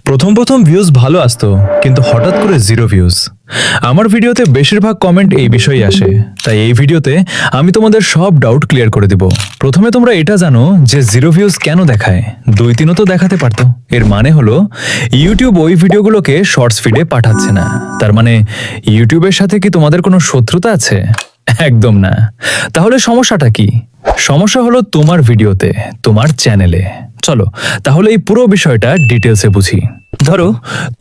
প্রথম ভিউজ ভালো আসতো, কিন্তু হঠাৎ করে জিরো ভিউজ। আমার ভিডিওতে বেশিরভাগ কমেন্ট এই বিষয়েই আসে, তাই এই ভিডিওতে আমি তোমাদের সব ডাউট ক্লিয়ার করে দিব। প্রথমে তোমরা এটা জানো যে জিরো ভিউজ কেন দেখায়। 2-3ও তো দেখাতে পারতো। এর মানে হলো ইউটিউব ওই ভিডিওগুলোকে শর্টস ফিডে পাঠাচ্ছে না। তার মানে ইউটিউবের সাথে কি তোমাদের কোনো শত্রুতা আছে? একদম না। তাহলে সমস্যাটা কি? সমস্যা হলো তোমার ভিডিওতে, তোমার চ্যানেলে। চলো তাহলে এই পুরো বিষয়টা ডিটেলসে বুঝি। ধরো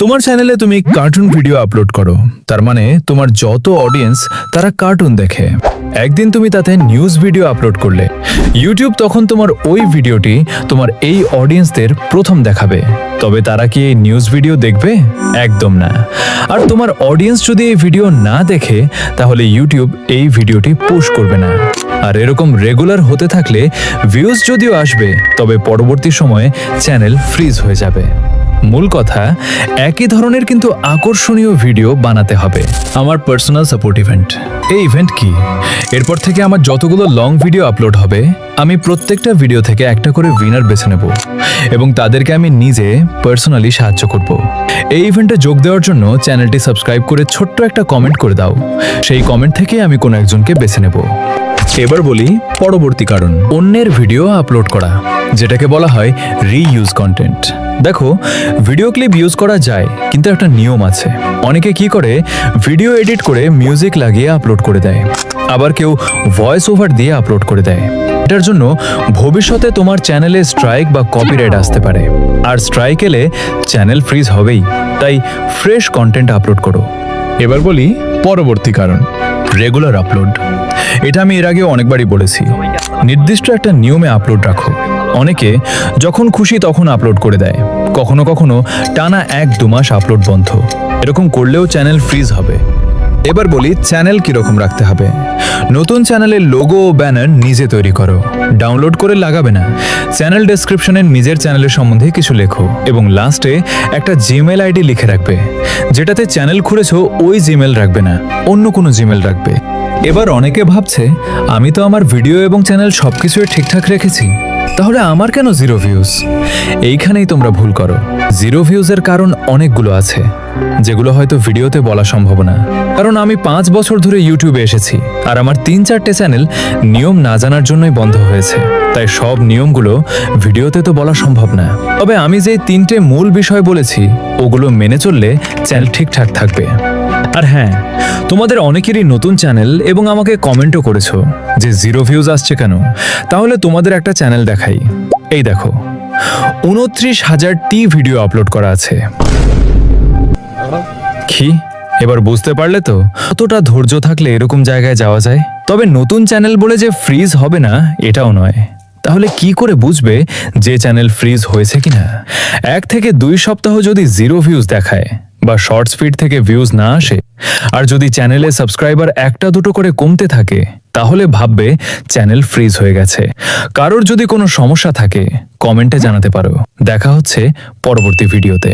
তোমার চ্যানেলে তুমি কার্টুন ভিডিও আপলোড করো, তার মানে তোমার যত অডিয়েন্স তারা কার্টুন দেখে। একদিন তুমি তাতে নিউজ ভিডিও আপলোড করলে, ইউটিউব তখন তোমার ওই ভিডিওটি তোমার এই অডিয়েন্সদের প্রথম দেখাবে। তবে তারা কি এই নিউজ ভিডিও দেখবে? একদম না। আর তোমার অডিয়েন্স যদি এই ভিডিও না দেখে, তাহলে ইউটিউব এই ভিডিওটি পুশ করবে না। আর এরকম রেগুলার হতে থাকলে ভিউজ যদিও আসবে, তবে পরবর্তী সময়ে চ্যানেল ফ্রিজ হয়ে যাবে। মূল কথা, একই ধরনের কিন্তু আকর্ষণীয় ভিডিও বানাতে হবে। আমার পার্সোনাল সাপোর্ট ইভেন্ট। এই ইভেন্ট কি? এরপর থেকে আমার যতগুলো লং ভিডিও আপলোড হবে, আমি প্রত্যেকটা ভিডিও থেকে একটা করে উইনার বেছে নেব এবং তাদেরকে আমি নিজে পার্সোনালি সাহায্য করব। এই ইভেন্টে যোগ দেওয়ার জন্য চ্যানেলটি সাবস্ক্রাইব করে ছোট্ট একটা কমেন্ট করে দাও। সেই কমেন্ট থেকে আমি কোনো একজনকে বেছে নেব। এবার বলি পরবর্তী কারণ, অন্যের ভিডিও আপলোড করা, যেটাকে বলা হয় রিইউজ কন্টেন্ট। দেখো, ভিডিও ক্লিপ ইউজ করা যায়, কিন্তু একটা নিয়ম আছে। অনেকে কি করে, ভিডিও এডিট করে মিউজিক লাগিয়ে আপলোড করে দেয়, আবার কেউ ভয়েস ওভার দিয়ে আপলোড করে দেয়। এটার জন্য ভবিষ্যতে তোমার চ্যানেলে স্ট্রাইক বা কপিরাইট আসতে পারে, আর স্ট্রাইক এলে চ্যানেল ফ্রিজ হবেই। তাই ফ্রেশ কন্টেন্ট আপলোড করো। এবার বলি পরবর্তী কারণ, রেগুলার আপলোড। এটা আমি এর আগে অনেকবারই বলেছি, নির্দিষ্ট একটা নিয়মে আপলোড রাখো। অনেকে যখন খুশি তখন আপলোড করে দেয়, কখনো কখনো টানা 1-2 মাস আপলোড বন্ধ। এরকম করলেও চ্যানেল ফ্রিজ হবে। এবার বলি চ্যানেল কিরকম রাখতে হবে। নতুন চ্যানেলের লোগো ও ব্যানার নিজে তৈরি করো, ডাউনলোড করে লাগাবে না। চ্যানেল ডেসক্রিপশনে নিজের চ্যানেলের সম্বন্ধে কিছু লেখো এবং লাস্টে একটা জিমেল আইডি লিখে রাখবে। যেটাতে চ্যানেল খুলেছো ওই জিমেল রাখবে না, অন্য কোনো জিমেল রাখবে। এবার অনেকে ভাবছে, আমি তো আমার ভিডিও এবং চ্যানেল সবকিছুই ঠিকঠাক রেখেছি, তাহলে আমার কেন জিরো ভিউজ? এইখানেই তোমরা ভুল করো। জিরো ভিউজের কারণ অনেকগুলো আছে, যেগুলো হয়তো ভিডিওতে বলা সম্ভব না। কারণ আমি 5 বছর ধরে ইউটিউবে এসেছি, আর আমার 3-4টে চ্যানেল নিয়ম না জানার জন্যই বন্ধ হয়েছে। তাই সব নিয়মগুলো ভিডিওতে তো বলা সম্ভব না। তবে আমি যে 3টে মূল বিষয় বলেছি, ওগুলো মেনে চললে চ্যানেল ঠিকঠাক থাকবে। আর হ্যাঁ, তোমাদের অনেকেরই নতুন চ্যানেল এবং আমাকে কমেন্টও করেছো যে জিরো ভিউজ আসছে কেন। তাহলে তোমাদের একটা চ্যানেল দেখাই। এই দেখো, 29,000টি ভিডিও আপলোড করা আছে। কি এবার বুঝতে পারলে তো কতটা ধৈর্য থাকলে এরকম জায়গায় যাওয়া যায়? তবে নতুন চ্যানেল বলে যে ফ্রিজ হবে না এটাও নয়। তাহলে কি করে বুঝবে যে চ্যানেল ফ্রিজ হয়েছে কিনা? 1 থেকে 2 সপ্তাহ যদি জিরো ভিউজ দেখায় বা শর্টস ফিড থেকে ভিউজ না আসে, আর যদি চ্যানেলে সাবস্ক্রাইবার 1-2 করে কমতে থাকে, তাহলে ভাববে চ্যানেল ফ্রিজ হয়ে গেছে। কারোর যদি কোনো সমস্যা থাকে কমেন্টে জানাতে পারো। দেখা হচ্ছে পরবর্তী ভিডিওতে।